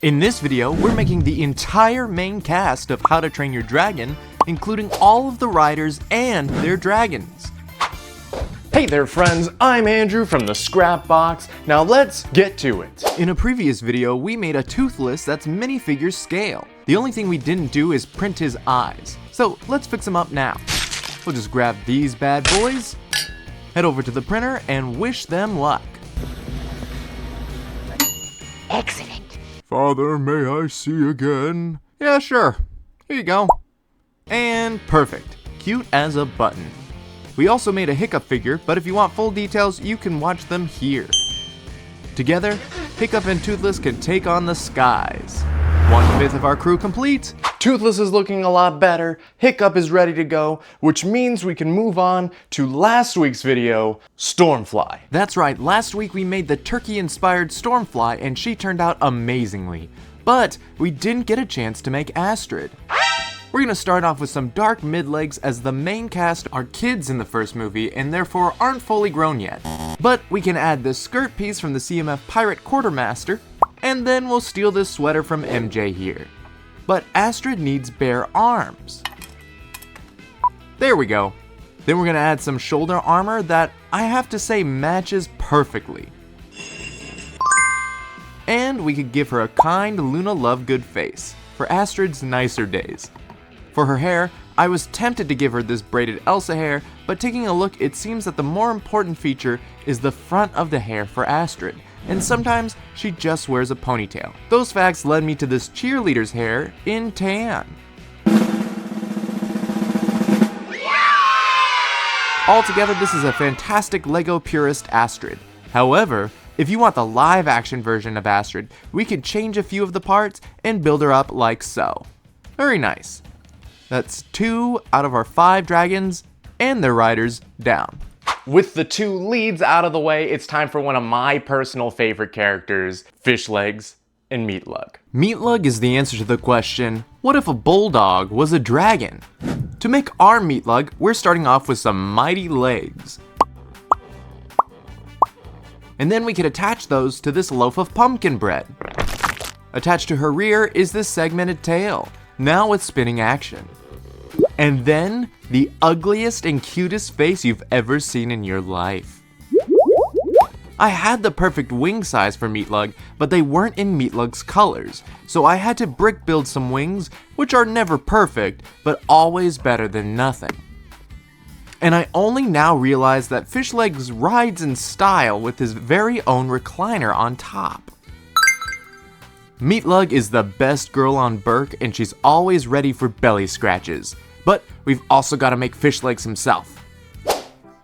In this video, we're making the entire main cast of How to Train Your Dragon, including all of the riders and their dragons. Hey there friends, I'm Andrew from the Scrap Box. Now let's get to it. In a previous video, we made a Toothless that's minifigure scale. The only thing we didn't do is print his eyes. So let's fix them up now. We'll just grab these bad boys, head over to the printer, and wish them luck. Excellent. Father, may I see again? Yeah, sure. Here you go. And perfect. Cute as a button. We also made a Hiccup figure, but if you want full details, you can watch them here. Together, Hiccup and Toothless can take on the skies. 1/5 of our crew complete. Toothless is looking a lot better, Hiccup is ready to go, which means we can move on to last week's video, Stormfly. That's right, last week we made the turkey-inspired Stormfly and she turned out amazingly. But we didn't get a chance to make Astrid. We're gonna start off with some dark mid-legs as the main cast are kids in the first movie and therefore aren't fully grown yet. But we can add this skirt piece from the CMF Pirate Quartermaster, and then we'll steal this sweater from MJ here. But Astrid needs bare arms. There we go. Then we're gonna add some shoulder armor that I have to say matches perfectly. And we could give her a kind Luna Lovegood face for Astrid's nicer days. For her hair, I was tempted to give her this braided Elsa hair, but taking a look, it seems that the more important feature is the front of the hair for Astrid, and sometimes she just wears a ponytail. Those facts led me to this cheerleader's hair in tan. Altogether, this is a fantastic Lego purist Astrid. However, if you want the live action version of Astrid, we can change a few of the parts and build her up like so. Very nice. That's 2 out of our 5 dragons and their riders down. With the 2 leads out of the way, it's time for one of my personal favorite characters, Fish Legs and Meatlug. Meatlug is the answer to the question, what if a bulldog was a dragon? To make our Meatlug, we're starting off with some mighty legs. And then we could attach those to this loaf of pumpkin bread. Attached to her rear is this segmented tail, now with spinning action. And then, the ugliest and cutest face you've ever seen in your life. I had the perfect wing size for Meatlug, but they weren't in Meatlug's colors, so I had to brick build some wings, which are never perfect, but always better than nothing. And I only now realize that Fish Legs rides in style with his very own recliner on top. Meatlug is the best girl on Burke and she's always ready for belly scratches. But we've also got to make Fish Legs himself.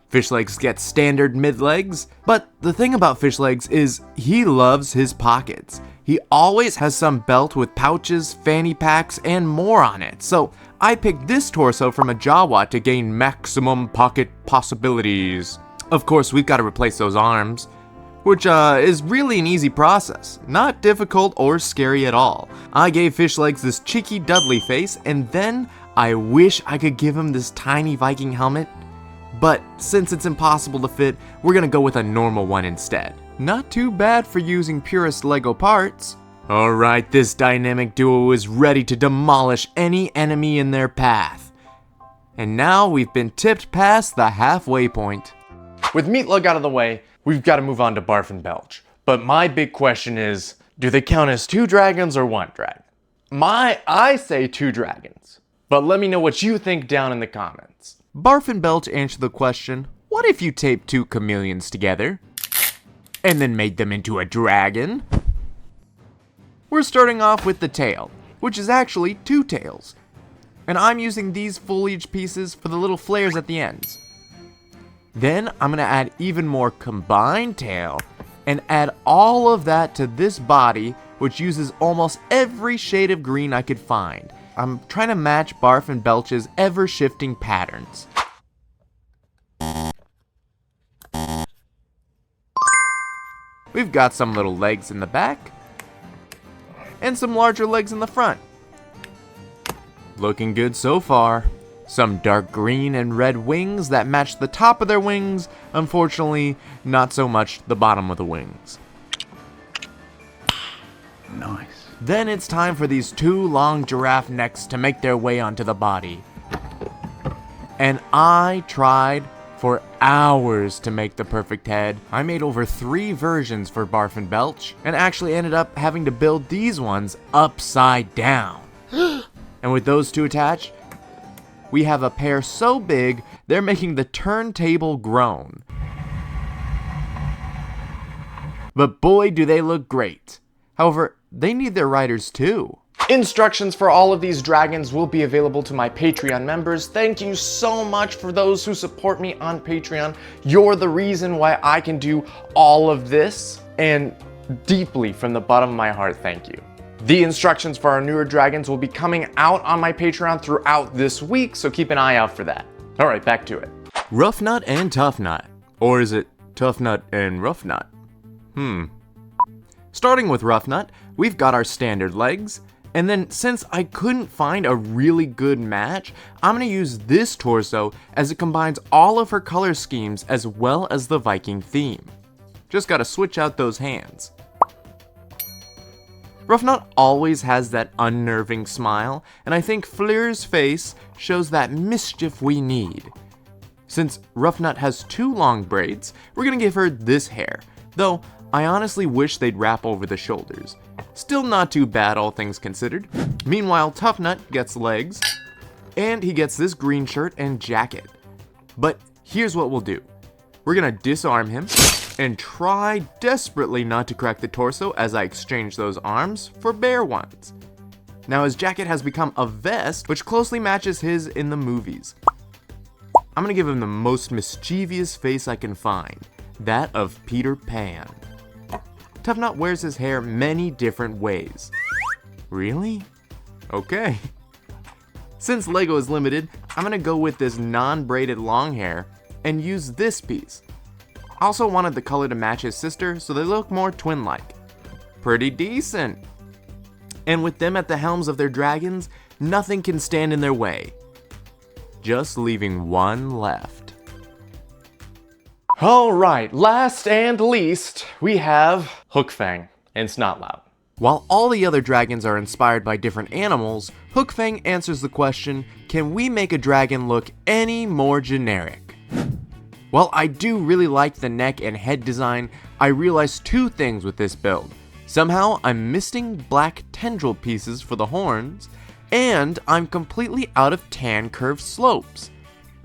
Fish Legs gets standard mid-legs, but the thing about Fish Legs is he loves his pockets. He always has some belt with pouches, fanny packs, and more on it, so I picked this torso from a Jawa to gain maximum pocket possibilities. Of course, we've got to replace those arms, which is really an easy process, not difficult or scary at all. I gave Fish Legs this cheeky Dudley face, and then I wish I could give him this tiny Viking helmet, but since it's impossible to fit, we're gonna go with a normal one instead. Not too bad for using purest Lego parts. Alright, this dynamic duo is ready to demolish any enemy in their path. And now we've been tipped past the halfway point. With Meatlug out of the way, we've got to move on to Barf and Belch. But my big question is, do they count as 2 dragons or 1 dragon? I say 2 dragons. But let me know what you think down in the comments. Barf and Belch answered the question, what if you taped 2 chameleons together and then made them into a dragon? We're starting off with the tail, which is actually 2 tails. And I'm using these foliage pieces for the little flares at the ends. Then I'm gonna add even more combined tail and add all of that to this body, which uses almost every shade of green I could find. I'm trying to match Barf and Belch's ever-shifting patterns. We've got some little legs in the back, and some larger legs in the front. Looking good so far. Some dark green and red wings that match the top of their wings, unfortunately, not so much the bottom of the wings. Nice. Then it's time for these two long giraffe necks to make their way onto the body. And I tried for hours to make the perfect head. I made over 3 versions for Barf and Belch, and actually ended up having to build these ones upside down. And with those two attached, we have a pair so big, they're making the turntable groan. But boy, do they look great. However, they need their riders too. Instructions for all of these dragons will be available to my Patreon members. Thank you so much for those who support me on Patreon. You're the reason why I can do all of this, and deeply from the bottom of my heart, thank you. The instructions for our newer dragons will be coming out on my Patreon throughout this week, so keep an eye out for that. All right, back to it. Roughnut and Toughnut. Or is it Toughnut and Roughnut? Starting with Roughnut, we've got our standard legs. And then since I couldn't find a really good match, I'm going to use this torso as it combines all of her color schemes as well as the Viking theme. Just gotta switch out those hands. Roughnut always has that unnerving smile, and I think Fleur's face shows that mischief we need. Since Roughnut has 2 long braids, we're gonna give her this hair, though I honestly wish they'd wrap over the shoulders. Still not too bad, all things considered. Meanwhile, Toughnut gets legs, and he gets this green shirt and jacket. But here's what we'll do. We're gonna disarm him, and try desperately not to crack the torso as I exchange those arms for bare ones. Now his jacket has become a vest, which closely matches his in the movies. I'm gonna give him the most mischievous face I can find, that of Peter Pan. Toughnut wears his hair many different ways. Really? Okay. Since Lego is limited, I'm gonna go with this non-braided long hair and use this piece. I also wanted the color to match his sister so they look more twin-like. Pretty decent. And with them at the helms of their dragons, nothing can stand in their way. Just leaving one left. Alright, last and least, we have Fang and Snotlout. While all the other dragons are inspired by different animals, Fang answers the question, can we make a dragon look any more generic? While I do really like the neck and head design, I realized 2 things with this build. Somehow I'm missing black tendril pieces for the horns, and I'm completely out of tan curved slopes.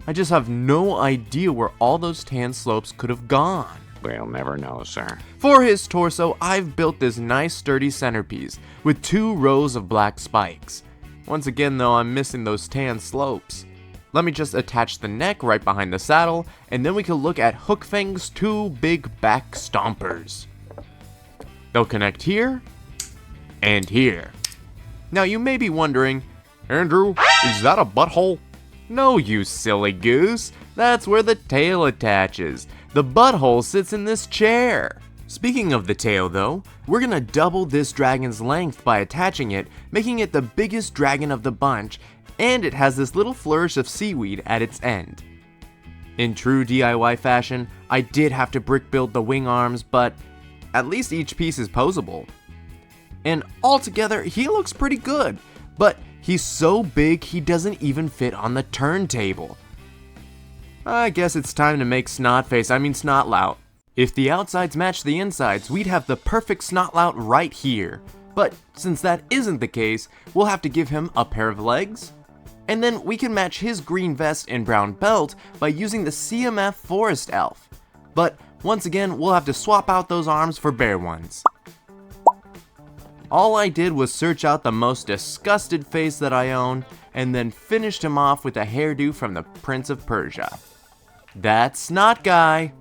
I just have no idea where all those tan slopes could have gone. We'll never know, sir. For his torso, I've built this nice sturdy centerpiece with 2 rows of black spikes. Once again though, I'm missing those tan slopes. Let me just attach the neck right behind the saddle, and then we can look at Fang's 2 big back stompers. They'll connect here and here. Now you may be wondering, Andrew, is that a butthole? No, you silly goose. That's where the tail attaches. The butthole sits in this chair. Speaking of the tail though, we're gonna double this dragon's length by attaching it, making it the biggest dragon of the bunch, and it has this little flourish of seaweed at its end. In true DIY fashion, I did have to brick build the wing arms, but at least each piece is posable. And altogether, he looks pretty good, but he's so big he doesn't even fit on the turntable. I guess it's time to make Snotlout. If the outsides match the insides, we'd have the perfect Snotlout right here. But since that isn't the case, we'll have to give him a pair of legs. And then we can match his green vest and brown belt by using the CMF Forest Elf. But once again, we'll have to swap out those arms for bare ones. All I did was search out the most disgusted face that I own, and then finished him off with a hairdo from the Prince of Persia. That's Snot Guy.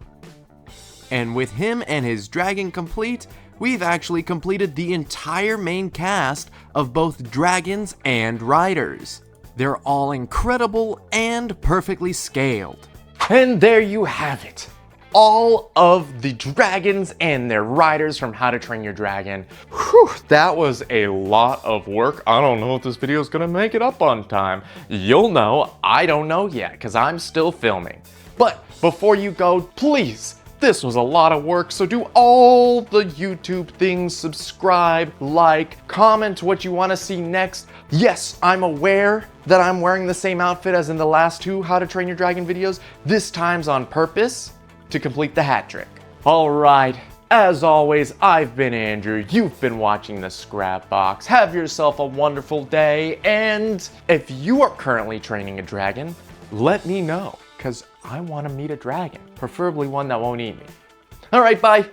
And with him and his dragon complete, we've actually completed the entire main cast of both dragons and riders. They're all incredible and perfectly scaled. And there you have it. All of the dragons and their riders from How to Train Your Dragon. Whew, that was a lot of work. I don't know if this video is gonna make it up on time. You'll know, I don't know yet, because I'm still filming. But before you go, please This was a lot of work, so do all the YouTube things, subscribe, like, comment what you want to see next. Yes, I'm aware that I'm wearing the same outfit as in the last two How to Train Your Dragon videos, this time's on purpose to complete the hat trick. All right, as always, I've been Andrew, you've been watching the Scrap Box. Have yourself a wonderful day, and if you are currently training a dragon, let me know, because I want to meet a dragon, preferably one that won't eat me. All right, bye.